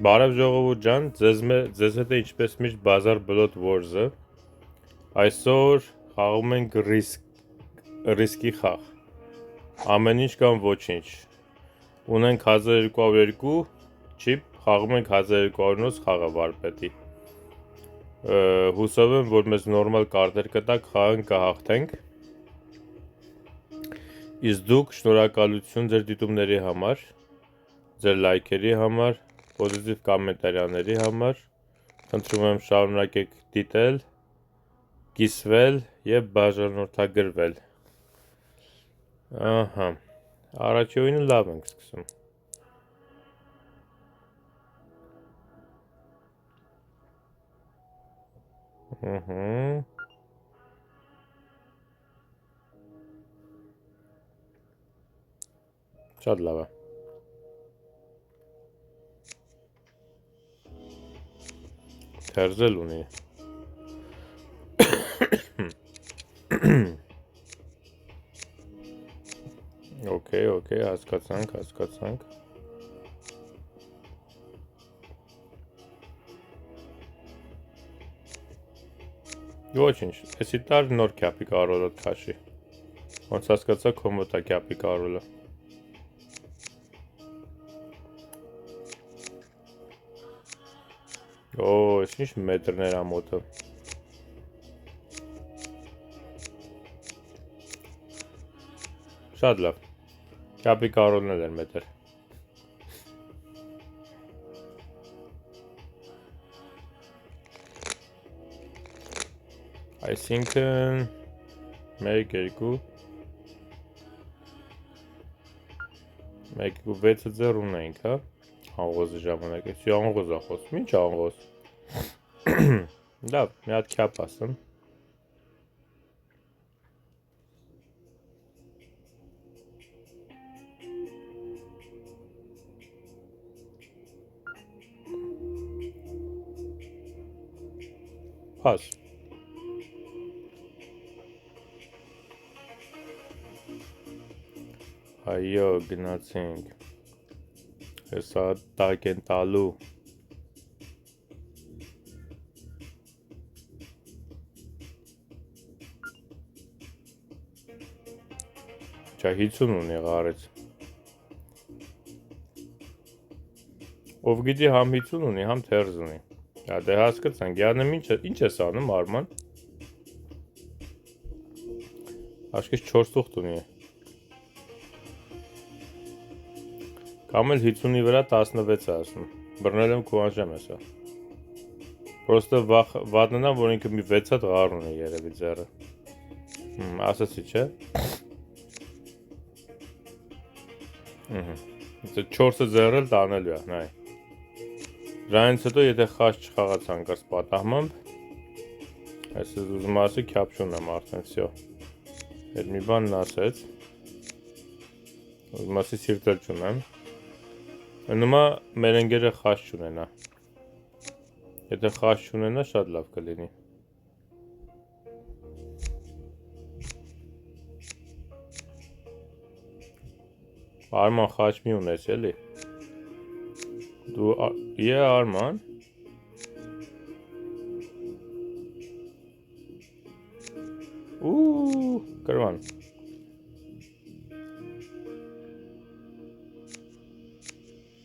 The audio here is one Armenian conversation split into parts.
Բարև ժողովուրդ ջան, ձեզ հետ է ինչպես միշտ Bazaar Blood Wars-ը։ Այսօր խաղում ենք ռիսկի խաղ։ Ամեն ինչ կամ ոչինչ։ Ունենք 1202 չիպ, խաղում ենք 1200-ից խաղը վարպետի։ Հուսով եմ, որ մեզ նորմալ կարտեր կտակ, խաղանք կհաղթենք։ Իսկ դուք շնորհակալություն ձեր դիտումների համար, ձեր լայքերի համար, պոզիտիվ կոմենտարիաների համար, խնդրում եմ շարունակեք դիտել, կիսվել եւ բաժանորդագրվել։ Ահա, առաջին լավ ենք սկսում։ Շատ լավ է։ Թերզել ունի։ Okay, հասկացանք։ Ոչինչ, էսի տար նոր կապի կարոլը քաշի։ Ոնց հասկացա քո մոտ է կապի կարոլը։ Այս ինչ մետրներ ամոթը։ Շատ լավ։ Կապի կարոլն էր մետր։ Այսինքն 1 2 6 ձեռ ունենք, հա։ Աղոզի ժամանակ, էսի աղոզ է խոսում, ինչ աղոզ։ Լավ, մի հատ կապ ասեմ։ Փաս։ Այո, գնացինք։ Հեսա տակ են տալու։ Չա 50 ունի ղարեց։ Ով գիտի համ 50 ունի, համ թերզ ունի։ Դե հասկացանք, յանեմ ինչ ես անում Արման։ Աշկես 4 թուղթ ունի։ Կամ էլ 50-ի վրա 16 է ասում, բռնել եմ քո անժամ հեսա։ Պրոստը վատննամ, որ ինքը մի 6 հատ ղար ունի երևի ձեռը։ Ասացի, չէ։ 4-ը ձեռել տանելու է, նայ։ Դրանից հետո եթե խաչ չխաղաց հանկարծ պատահմամբ, այսպես ուզում ասի քյապ չունեմ արդեն, վсё։ Այդ մի բանն ասեց։ Ուզում ասի սիրտել չունեմ։ Նոմա մեր ընկերը խաչ չունենա։ Եթե խաչ չունենա, շատ լավ կլինի։ Արման խաչ մի ունես, էլի։ Դու Արման։ Կրվան։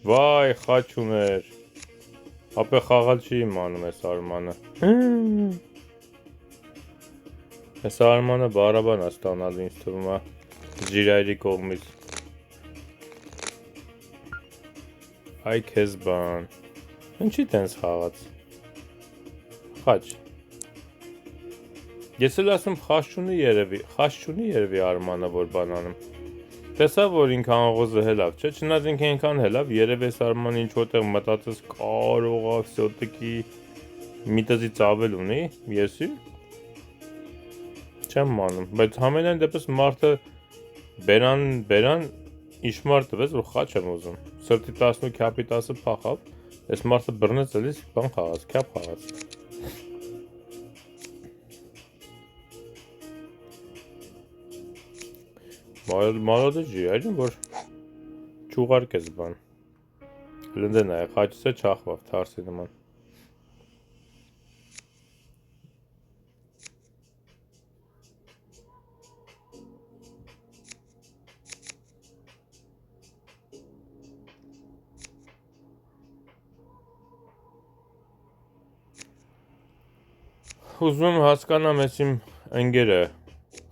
Վայ, խաչ ուներ։ Ապե խաղալ չի իմանում ես Արմանը։ Ես Արմանը բարաբան է ստանալու ինձ թվում է Ժիրայրի կողմից։ Այ քեզ բան։ Ինչի տենց խաղաց։ Խաչ։ Ես էլ ասում խաչ չունի երևի Արմանը որ բան անում։ Տեսա որ ինքը աղոզը հելավ, չէ՞, չնայած ինքը այնքան հելավ, երևի էս Արմանը ինչ որտեղ մտածես կարող է всё-таки միտազի ծավել ունի, եսի։ Չեմ մանում, բայց համենայն դեպս մարդը բերան իշմար տվեց, որ խաչ եմ ուզում։ Սրտի 10 քյապի 10 փախավ, այս մարդը բռնեց էլի բան խաղաց, քյապ խաղաց։ Молодежи, այդին որ չուղարկես բան։ Լնդեն է, խաչուսը չախվավ, թարսի նման։ Ուզում եմ հասկանամ, ես իմ ընկերը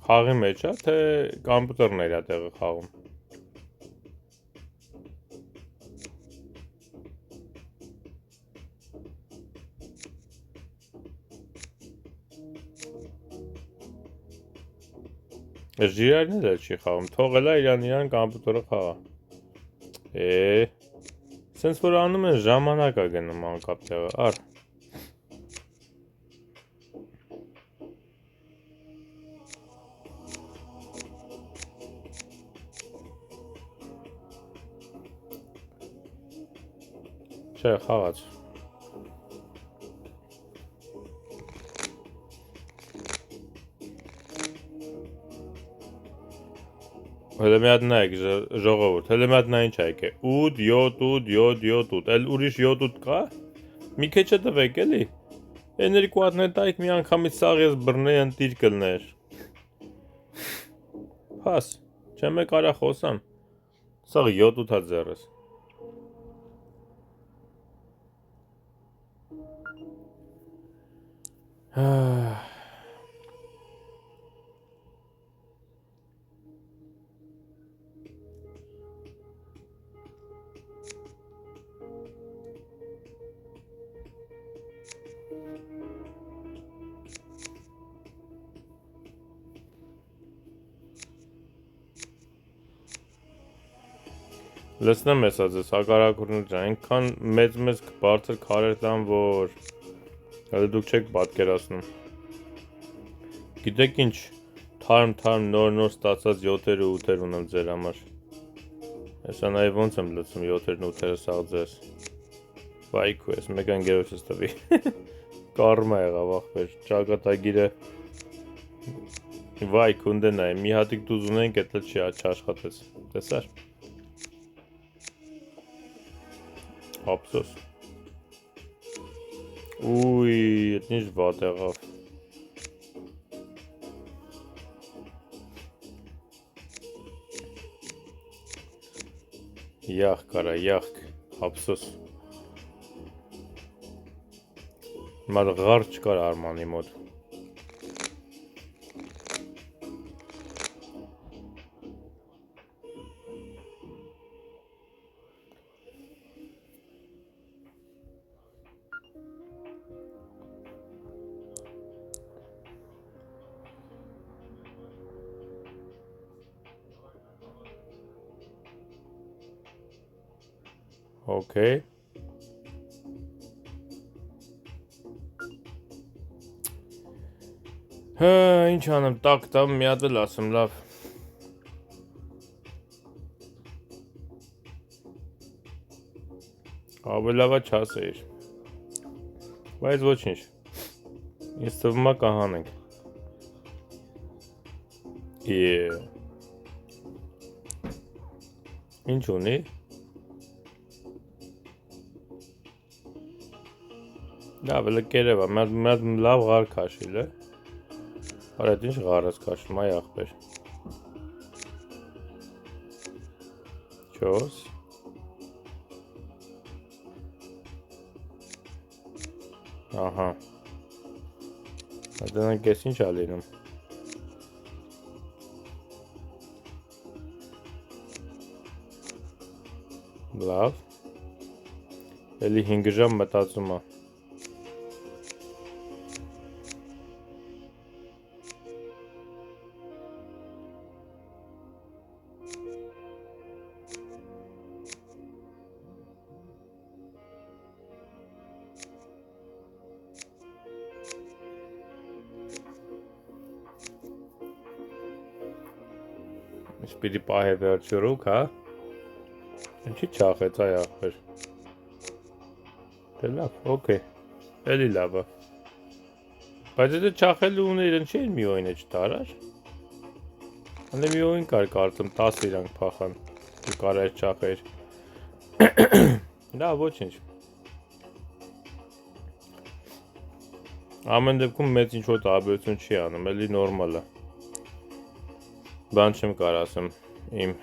խաղի մեջ է, թե կամպյուտերն է իր տեղը խաղում։ Ես ժիրայրն էլ չի խաղում, թողել է իրան կամպյուտերը խաղա։ Սենց որ անում են ժամանակ է գնում անկապ տեղը, առ։ Չէ, խաղաց։ Հələ մի հատ նայեք ժողովուրդ, հələ մի հատ նա ինչ է եկե 8, 7, 8, 7, 7, 8, էլ ուրիշ 7, 8 կա, մի քեչ է տվեք էլի, են երկու հատ նետայք մի անգամից սաղ ես բրնեի ընտիր կլներ, պաս, չեմ է կարա խոսամ, սաղ 7, 8 հատ ձերս, լսնեմ ես ածես, հակարակուրնու ջան, ենքան մեծ բարձր քարեր տան, որ հələ դուք չեք պատկերացնում, գիտեք ինչ, թարմ նոր ստացած 7-եր ու 8-եր ունեմ ձեր համար, հեսա նաև ոնց եմ լծում 7-երն ու 8-երը սաղ ձեզ, վայքու ես, մեկ անգերոչս տվի, կարմա եղավ աղբեր, ճակատագիրը, վայք ունդեն այ, մի հատիկ դուզ ունենք, էտ էլ չի աշխատեց, տեսար, ապսոս, ուի, էտ ինչ վատ եղավ, յախ կարա, յախք, ապսոս, մատ ғար չկար Արմանի մոտ, Okay. Ինչ անեմ, տակ տամ, մի հատ էլ ասեմ, լավ։ Ավելավա չասեիր։ Բայց ոչինչ։ Ես թվում է կահանենք։ Ինչ ունի։ Լավ, էլ կերև է, մետ լավ ғար կաշիլ է,ար էտ ինչ ғար ես կաշում, այ աղբեր, չոս, ահա, դրանք ես ինչ ալինում, լավ, էլի 5 ժամ մտածում է, Պիտի պահե վերջուրուք, հա, ինչի չախեց այ աղբեր, դե լավ, ոքեյ, էլի լավ է, բայց եթե չախելու ուներ ինչի են մի օյն է չտարար, հանդե մի օյն կար կարծում 10 իրանք պախան, ու կար այս չախեր, Դա ոչինչ։ Ամեն դեպքում մեծ ինչ-որ տարբերություն չի անում, էլի նորմալ է։ Բան չեմ կարող ասեմ իմ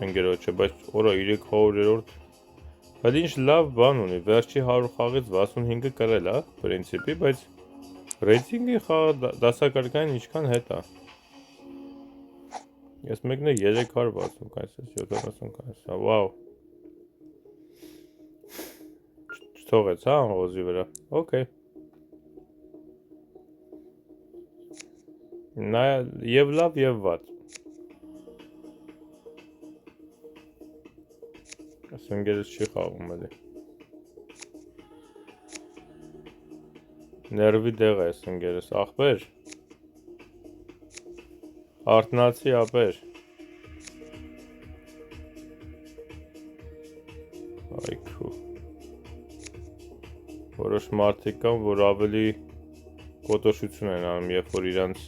ընկերոջը, բայց օրը 300-րդ Բայց ինչ լավ բան ունի, վերջի 100 խաղից 65-ը կրել է, պրինցիպի, բայց ռեյտինգի խաղը դասակարգային ինչքան հետ է։ Ես մեկն է 360 կայսես, 70 կայսես, վաու։ Չթողեց, հա, անղոզի վրա, ոքեյ։ Նա և լավ և վատ։ Այս ընկերս չի խաղում էլի։ Ներվի դեղ է այս ընկերս, ախպեր։ Արթնացի ապեր։ Այքու։ Որոշ մարդիկ կան, որ ավելի կոտոշություն են անում, երբ որ իրանց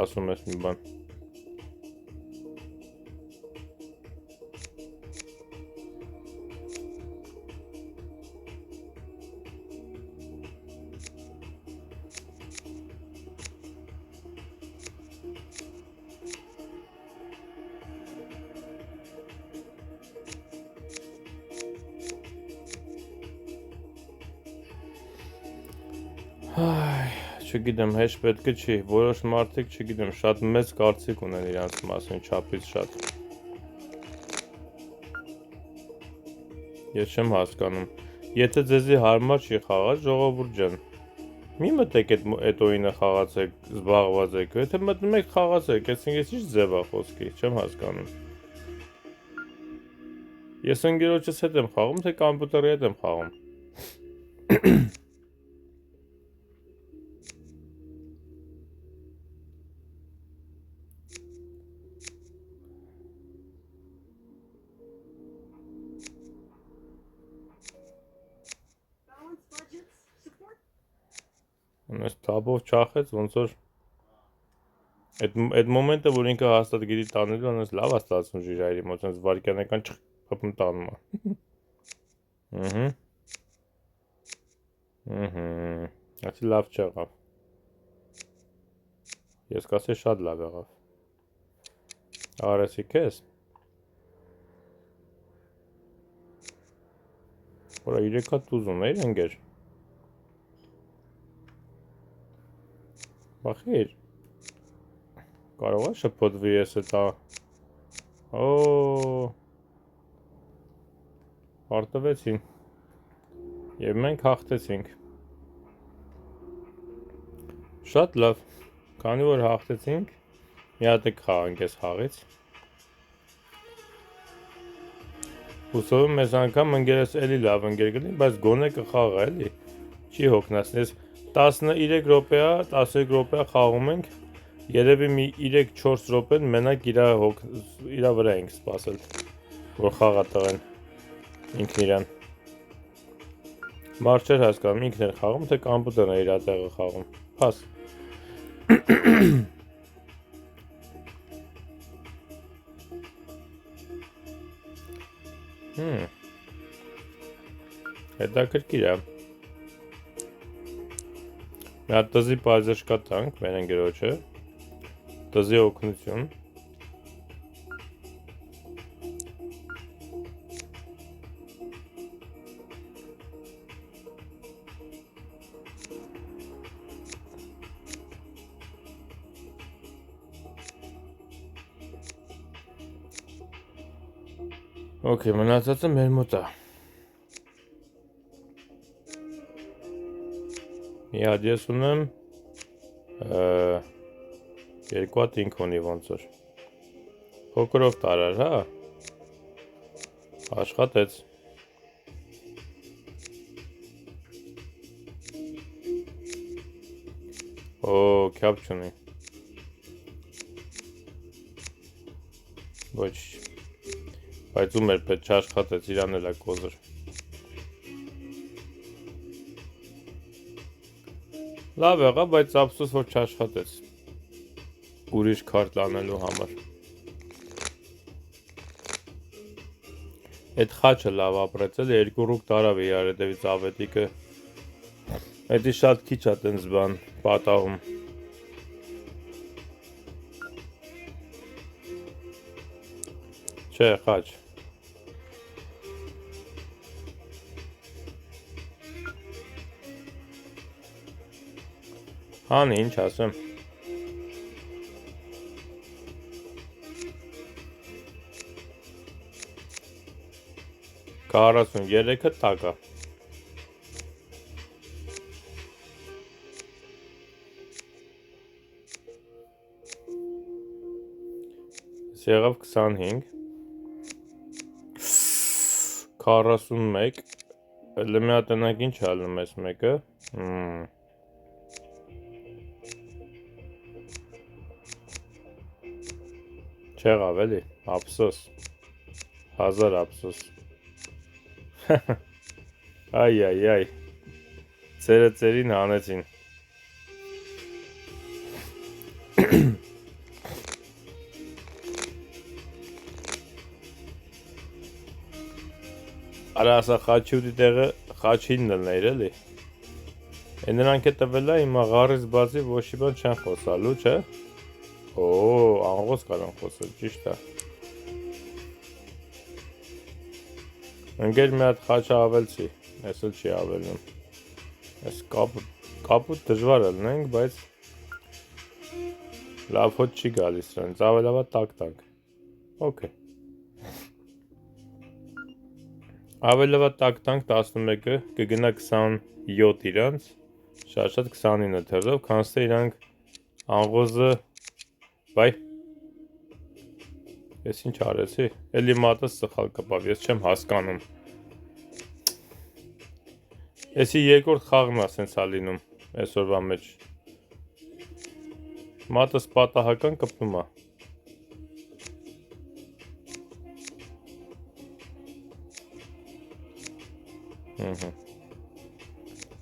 ասում ես մի բան։ Չգիտեմ, հեշ պետք չի, որոշ մարդիկ, չգիտեմ, շատ մեծ կարծիք ունեն իրանց մասին, չափից շատ։ Ես չեմ հասկանում։ Եթե ձեզի հարմար չի խաղալ, ժողովուրդ ջան, մի մտեք այդ օինը խաղացեք, զբաղված եք, եթե մտնում եք խաղացեք, այս ինչ ձև է խոսքի, չեմ հասկանում։ Ես ընկերոջս հետ եմ խաղում, թե կամպյուտերի հետ եմ խաղում։ Այս թաբով չախեց, ոնց որ այդ մոմենտը, որ ինքը հաստատ գիտի տանելու, անես լավ է ստացվում ժիրայրի մոտ, այնց վարքյանական չխփում տանում է։ Այսի լավ չեղավ։ Ես կասեի շատ լավ եղավ։ Արեսի քեզ։ Որը 3 հատ ուզում էիր ընկեր։ Բախիր։ Կարող է շփոթվի ես էտա։ Պարտվեցին։ Եվ մենք հաղթեցինք։ Շատ լավ։ Քանի որ հաղթեցինք, մի հատ խաղանք այս խաղից։ Հուսով եմ մեզ անգամ ընկերս էլի լավ ընկեր գտնի, բայց գոնե կխաղա էլի։ Չի հոգնածնես 13 րոպեա, 13 րոպեա խաղում ենք, երևի մի 3-4 րոպեն մենակ իրա վրա ենք սպասել, որ խաղա տղեն ինքն իրան։ Մարդ չէր հասկանում ինքն էր խաղում, թե կամպյուտերն է իրա տեղը խաղում։ Փաս։ Հետաքրքիր է։ Մի հատ տզի պայզեր շկատանք, մեր ընկերոջը, տզի օգնություն։ Okay, մնացածը մեր մոտ է։ Մի հատ ես ունեմ, երկու հատ ինք ունի ոնց որ։ Փոքրով տարար, հա։ Աշխատեց։ Քյապ չունի։ Ոչ։ Բայց ում էր պետք չաշխատեց, իրան էլ է կոզր։ Լավ եղա, բայց ափսոս որ չաշխատեց ուրիշ քարտ անելու համար։ Այդ խաչը լավ ապրեց էլ 2 ռուկ տարավ իրար հետևից ավետիկը։ Էդի շատ քիչ է տենց բան պատահում։ Չէ, խաչ։ Հանի, ինչ ասեմ։ Կարասուն 3-ը տակա։ Եղավ 25 41 Էլ մի հատ ընակ ինչ ալնում ես մեկը Չեղավ էլի, ափսոս 1000 ափսոս Այ Ծերը ծերին հանեցին Արա ասա խաչի ուտի տեղը խաչին լներ էլի Է նրանք է տվել է հիմա ղարից բացի ոչի բան չեն խոսալու, չէ? Անգոս կարան խոսել, ճիշտ է Ընգեր մի հատ խաչը ավելցի, ես էլ չի ավելնում Ես կապուտ դժվար ելնենք, բայց լավ հոտ չի գալիս սրանց, ավելավա տակ Okay Ավելավա տակ 11-ը կգնա 27 իրանց, շատ 29 թերով, կանցտե իրանք անգոզը, բայ, ես ինչ արեցի, էլի մատս սխալ կպավ, ես չեմ հասկանում, եսի երկորդ խաղն ասենց ալինում, այսօրվա մեջ, մատս պատահական կպնում է,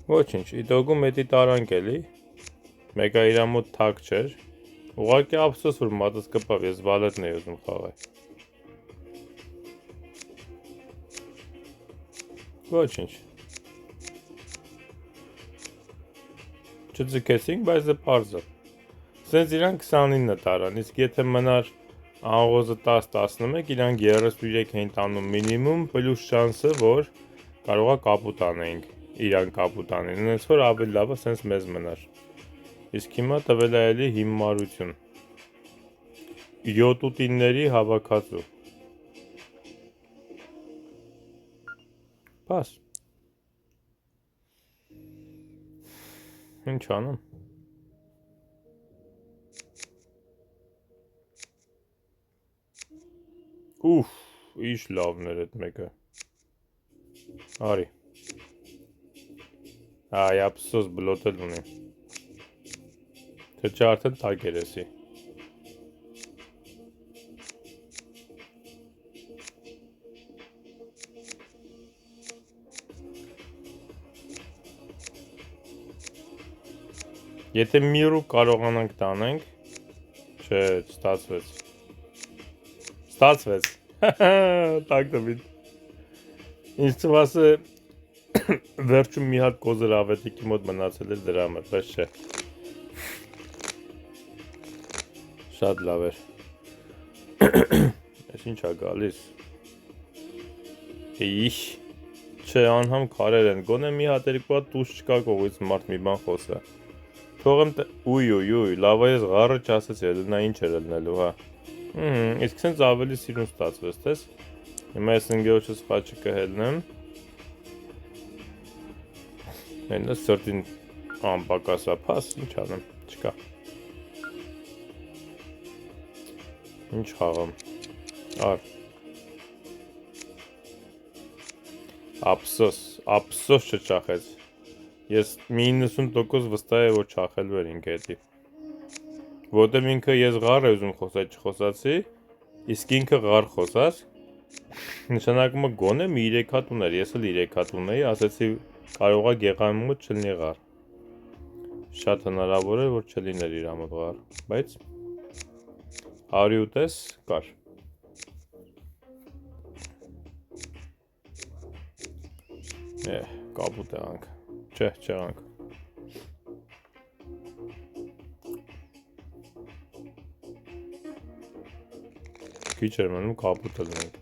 Ոչինչ, իտոգում էտի տարանք էլի, մեկա իրամոտ թակ չեր, ուղակի ափսոս որ մատս կպավ, ես վալետն էի ուզում խաղալ Ոչինչ Չձգեցինք, բայց դե պարզ է Սենց իրանք 29 տարան, իսկ եթե մնար անգոզը 10-11, իրանք 33 էին տանում մինիմում, պլյուս շանսը, որ կարողա կապուտ անեինք, իրան կապուտ անեն, նենց որ ավելի լավը սենց մեզ մնար Իսկ հիմա տվել է էլի հիմարություն Յոտուտինների հավաքածու Պաս Ինչ անեմ Ուֆ, ինչ լավն էր էդ մեկը Արի Այ ափսոս բլոթել ունի Թե չէ արդեն տակ էր եսի Եթե մի ռուկ կարողանանք տանենք Չէ, Ստացվեց Տակ տվիտ Ինչ ծվասը վերջում մի հատ կոզր ավետիկի մոտ մնացել էր դրա համար, բայց չէ Շատ լավ էր Ես ինչ է գալիս Իհ Չէ, անհամ քարեր են, գոնե մի հատ երկու հատ տուս չկա կողից մարդ մի բան խոսա Թողեմ ուй, լավա ես ղարը չասեցի, էլ նա ինչ էր ելնելու, հա Իսկ սենց ավելի սիրուն ստացվեց, տես Հիմա ես ընգեոչս խաչը կհելնեմ Մենը սրտին անպակասա պաս, ինչ անեմ, չկա Ինչ խաղամ, ար Ափսոս չճախեց Ես մի 90% վստահ է, որ չախելու էր ինքը հետի Որտև ինքը ես ղար է ուզում խոսալ չխոսացի Իսկ ինքը ղար խոսաց Նշանակումը գոնե մի 3 հատ ուներ, ես էլ 3 հատ ունեի, ասեցի կարողա գեղային մոտ չլինի ղար Շատ հնարավոր է, որ չլիներ իր ամոտ ղար, բայց արի ուտես կար Կապուտ եղանք, չէ, չեղանք։ Քիչ էր մնում կապուտը լինենք։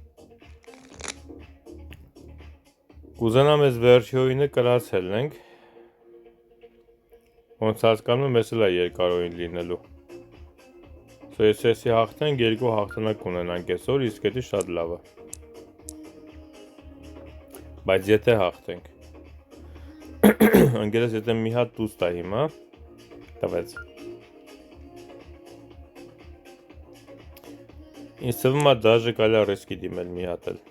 Կուզենամ ես վերջիոյինը կրացել ենք, ոնց հասկանում եմ ես էլ է երկարոյին լինելու։ Ես եսի հաղթենք, երկու հաղթանակ ունենանք այսօր, իսկ էդի շատ լավ է։ Բայց եթե հաղթենք, ընկերս եթե մի հատ տուս տա հիմա, տվեց։ Ինձ թվում է դաժե կարելի է ռիսկի դիմել մի հատ էլ։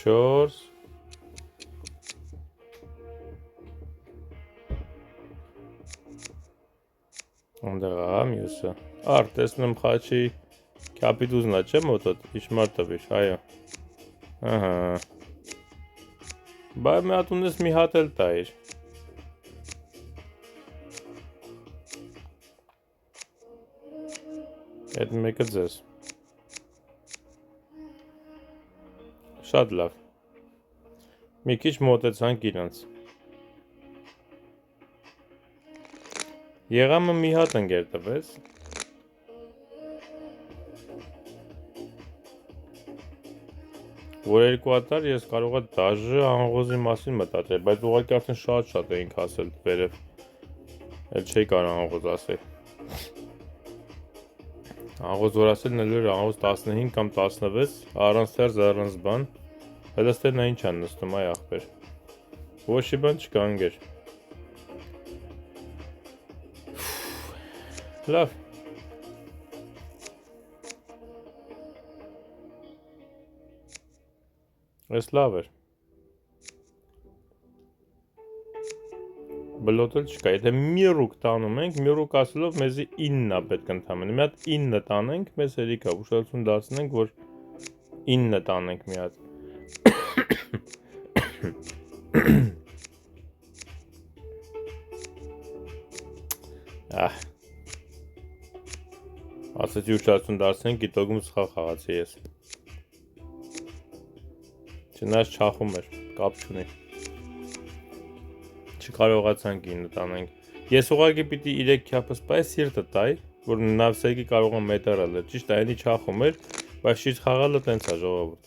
Չորս Անդեղ աղա մյուսը Ար տեսնեմ խաչի կապիտուզնա չէ մոտոտ իշմար տվիր, այո Ահա Բայ մի հատ ունես մի հատ էլ տայիր Էդ մեկը ձեզ Շատ լավ Մի քիչ մոտեցանք իրանց Եղամը մի հատ ընկեր տվեց Որ երկու հատար ես կարող է դաժե անգոզի մասին մտածել, բայց ուղղակի արդեն շատ էինք ասել վերև Էլ չէի կարող անգոզ ասել Անգոզ որ ասելն էլ էր անգոզ 15 կամ 16 առանց թերձ առանց բան Հետստեր նա ինչ են նստում այ աղբեր Ոչի բան չկա ընկեր Լավ Ես լավ էր Բլոտ էլ չկա, եթե մի ռուկ տանում ենք, մի ռուկ ասելով մեզի 9 է պետք ընդամենը Մի հատ 9 տանենք, մեզ հերիք է, ուշադրություն դարձնենք, որ 9 տանենք մի հատ Ասեցի ուշադրություն դարձնենք, գիտոգում սխալ խաղացի ես Չնայած չախում էր, կապ չունի Չկարողացանք 9 տանենք Ես ուղղակի պիտի 3 քյափս պես սիրտը տայ, որ նավսեգի կարող է մետարալ էր Ճիշտ այնի չախում էր, բայց շիտ խաղալը տենց է ժողովուրդ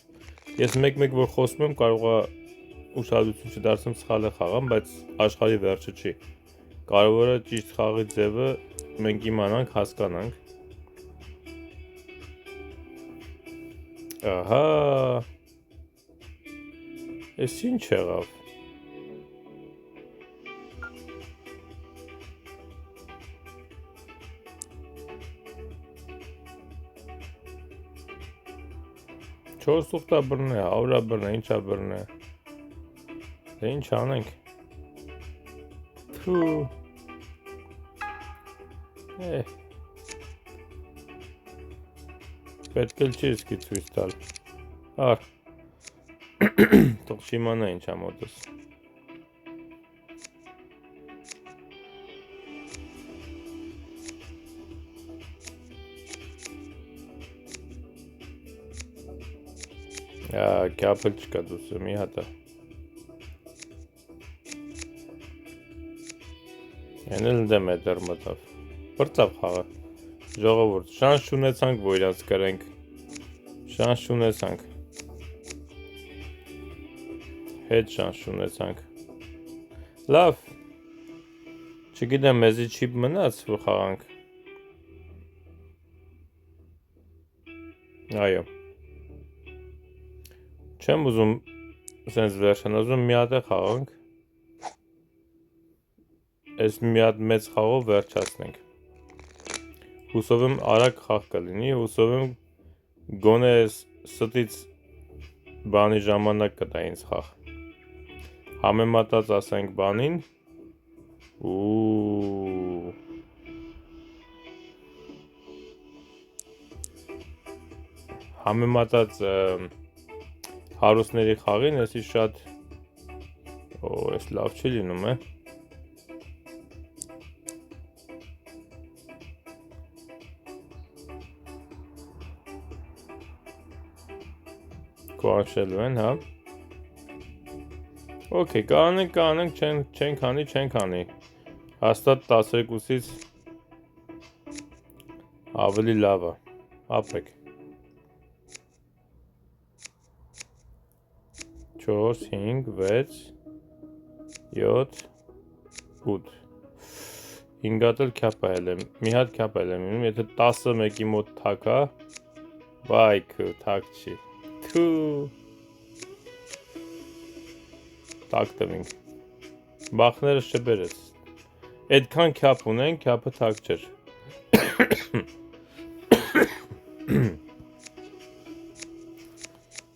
Ես մեկ-մեկ որ խոսում եմ կարող է ուշադրություն չդարձնեմ սխալ է խաղամ, բայց աշխարհի վերջը չի Կարևորը ճիշտ խաղի ձևը մենք իմանանք, հասկանանք Ահա Ես ինչ եղավ Չորս ուղտա բրն է, հավրա բրն է, ինչա բրն է Դե ինչ անենք Թու Պետք էլ չի իսկի ցույց տալ Ար Թող չիմանա ինչ ա մոտս Կապել չկա դուսը, մի հատա Են էլ դեմ է դեր մտավ Պրծավ խաղը Ժողովուրդ, շանս չունեցանք, որ իրանց կրենք Շանս չունեցանք Հետ շանս չունեցանք Լավ Չգիտեմ մեզի չիպ մնաց, որ խաղանք Այո Չեմ ուզում սենց վերջան, ուզում մի հատ է խաղանք Այս մի հատ մեծ խաղով վերջացնենք Հուսով եմ արագ խաղ կլինի, հուսով եմ գոնե ստից բանի ժամանակ կտա ինձ խաղ Համեմատած ասենք բանին Համեմատած հարուսների խաղին, եսի շատ Օ, այս լավ չի լինում է։ Կուանշելու են, հա։ Okay, կանենք, չենք հանի։ Հաստատ 12-ից ավելի լավ է։ Ապրեք։ 4, 5, 6, 7, 8։ 5 հատ էլ քյապ եմ։ Մի հատ քյապ եմ ինում, եթե 10-ը մեկի մոտ թակա, բայքը թակ չի։ Թու տակ տվինք։ Բախներս չբերես։ Այդքան քյապ ունեն, քյապը թակ չէր։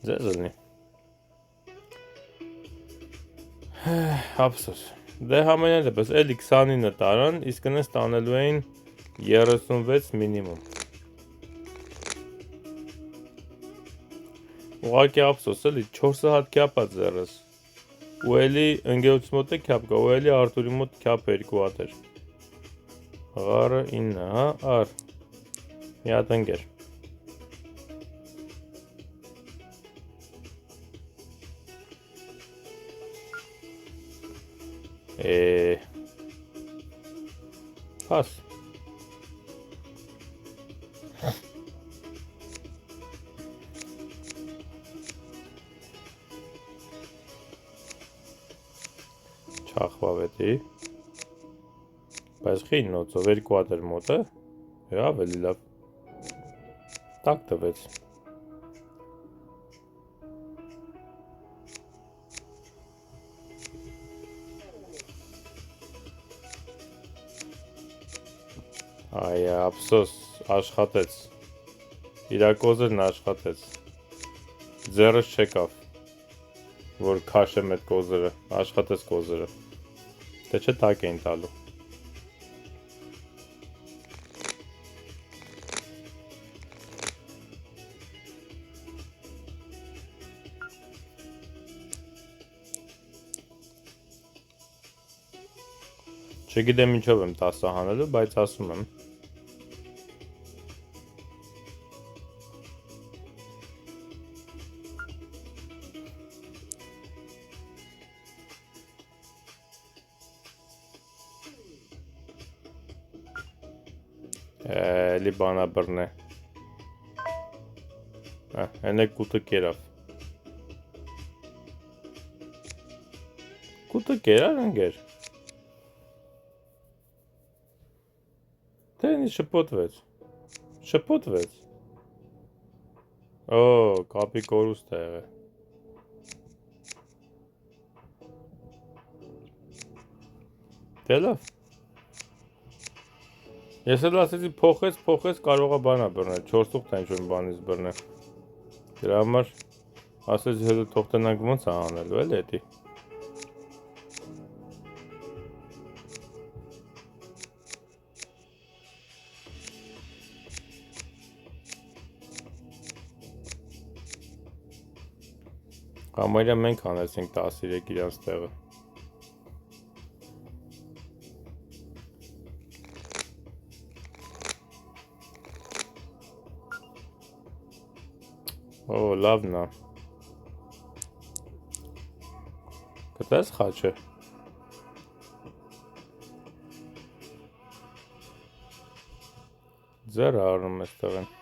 Ձեզնի։ Ափսոս։ Դե համենայն դեպս էլի 29 տարան, իսկ նենց տանելու էին 36 մինիմում։ Ուղղակի ափսոս էլի 4 հատ քյապ է ձեռս։ Ու էլի ընկերոջս մոտ է քյապ կա, ու էլի Արտուրի մոտ քյապ 2 հատ էր։ Ղարը 9, հա, ար։ Մի հատ ընկեր։ Հաս։ Չախվավետի։ Բայց խին նոցով 2 հատ էր մոտը, ավելի լավ։ Տակ տվեց։ Այ ափսոս, աշխատեց։ Իրա կոզերն աշխատեց։ Ձեռս չեկավ, որ քաշեմ այդ կոզերը, աշխատեց կոզերը։ Դե չէ տակ էին տալու։ Չգիտեմ ինչով եմ 10 հանելու, բայց ասում եմ։ Էլի բանա բռնե։ Հենե կուտը կերավ։ Կուտը կերար ընկեր։ Դենի շպոտվեց։ Շպոտվեց։ Օ, կապի կորուստ է եղել։ Դե լավ։ Ես էլ ասեցի փոխեց կարողա բանա բռնել, 4 թուղթ ինչ-որ բանից բռնե։ Դրա համար ասեցի հետո թող տնանք ոնց է անելու էլ էդի։ Համարյա մենք հանեցինք 13 իրանց տեղը։ Օ, լավն է։ Գտես խաչը։ Ձեռը առնում էստեղ են։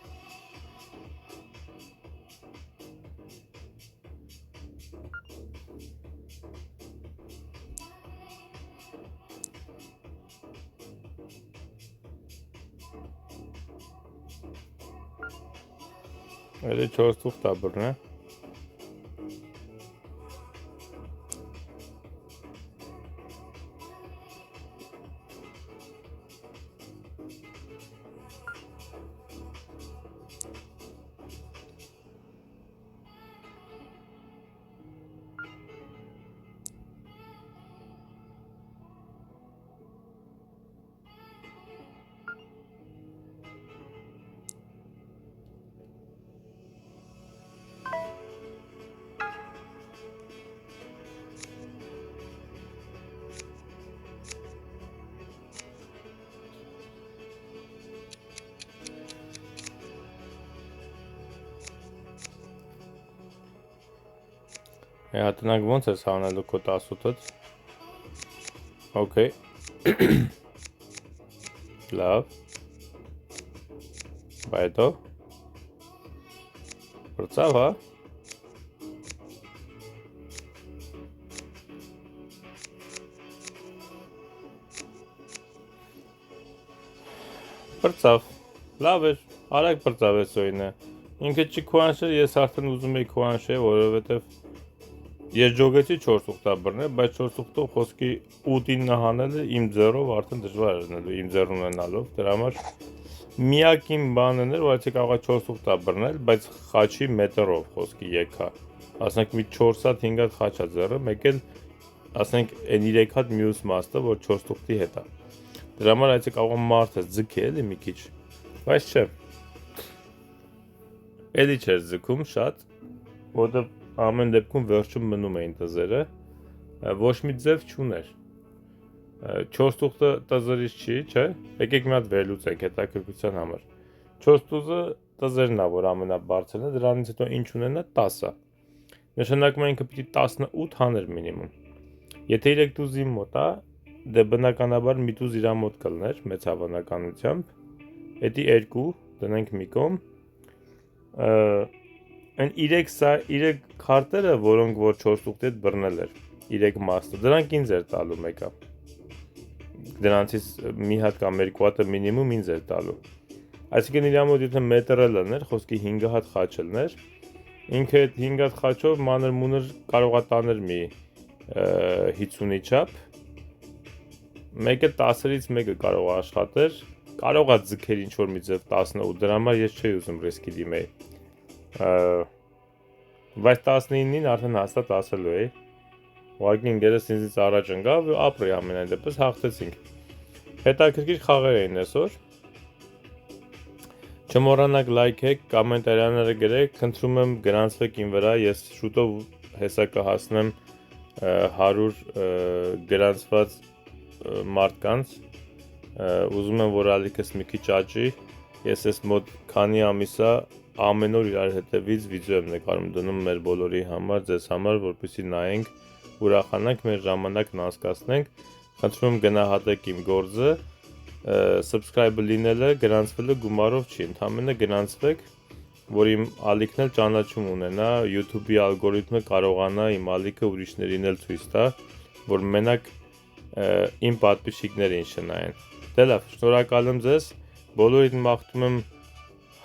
Էլի 4 թուղթ է բռնե։ Հատնանք ոնց ես հանելու քո 18-ից։ Okay։ Լավ։ Բայդո։ Բրծավ, հա։ Բրծավ։ Լավ էր, արագ բրծավ է սոյինը։ Ինքը չի քուանշել, ես արդեն ուզում եի քուանշել, որովհետև ես ջոգեցի 4 ուխտա բռնել, բայց 4 ուխտով խոսքի 8-9 հանելը իմ ձեռով արդեն դժվար էր նելու, իմ ձեռ ունենալով, դրա համար միակ իմ բանն էր, որ այսի կարողա 4 ուխտա բռնել, բայց խաչի մետրով խոսքի եկա, ասենք մի 4 հատ 5 հատ խաչա ձեռը, մեկ էլ ասենք այն 3 հատ մյուս մաստը, որ 4 ուխտի հետ է, դրա համար այսի կարողա մարդը ձգի էլի մի քիչ, բայց չէ, էլի չէր ձգում շատ, որտեղ ամեն դեպքում վերջում մնում էին տզերը, ոչ մի ձև չուներ, 4 տուղտը տզերից չի, չէ, եկեք մի հատ վերլուծենք հետաքրքրության համար, 4 տուղը տզերն է, որ ամենաբարձրն է, դրանից հետո ինչ ունենա 10-ը, նշանակում է ինքը պիտի 18 հաներ մինիմում, եթե 3 տուզի մոտ է, դե բնականաբար մի տուզ իրա մոտ կլներ, մեծ հավանականությամբ, հետի 2, դնենք մի կողմ, Այն 3 քարտերը, որոնք որ 4 տուղտի հետ բռնել էր, 3 մաստը, դրանք ինձ էր տալու մեկը, դրանցից մի հատ կամ 2 հատը մինիմում ինձ էր տալու, այսինքն իրա մոտ եթե մետրը լներ, խոսքի 5 հատ խաչը լներ, ինքը այդ 5 հատ խաչով մանր մունր կարող է տաներ մի 50-ի չափ, մեկը 10-ից մեկը կարող է աշխատեր, կարող է ձգեր ինչ-որ մի ձև 18, դրա համար ես չէի ուզում ռիսկի դիմեի, բայց 19-ին արդեն հաստատ ասելու էի, ուղղակի ինգերս ինձից առաջ ընկավ, ապրի ամենայն դեպս հաղթեցինք, հետաքրքիր խաղեր էին այսօր, չմոռանաք լայքեք, կոմենտարիաները գրեք, խնդրում եմ գրանցվեք իմ վրա, ես շուտով հեսա կհասնեմ 100 գրանցված մարդկանց, ուզում եմ, որ ալիքս մի քիչ աճի, ես ես մոտ քանի ամիսա ամեն օր իրար հետևից վիդեո եմ նկարում դնում մեր բոլորի համար, ձեզ համար, որպեսզի նայենք, ուրախանանք, մեր ժամանակն անցկացնենք, խնդրում եմ գնահատեք իմ գործը, subscribe-ը լինելը գրանցվելը գումարով չի, ընդամենը գրանցվեք, որ իմ ալիքն էլ ճանաչում ունենա, YouTube-ի ալգորիթմը կարողանա իմ ալիքը ուրիշներին էլ ցույց տա, որ մենակ իմ պատվիշիկներին շնայեն։ Դե լավ, շնորհակալ եմ ձեզ, բոլորիդ մաղթում եմ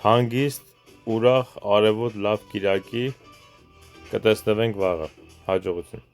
հանգիստ, ուրախ, արևոտ, լավ կիրակի, կտեսնվենք վաղը, հաջողություն։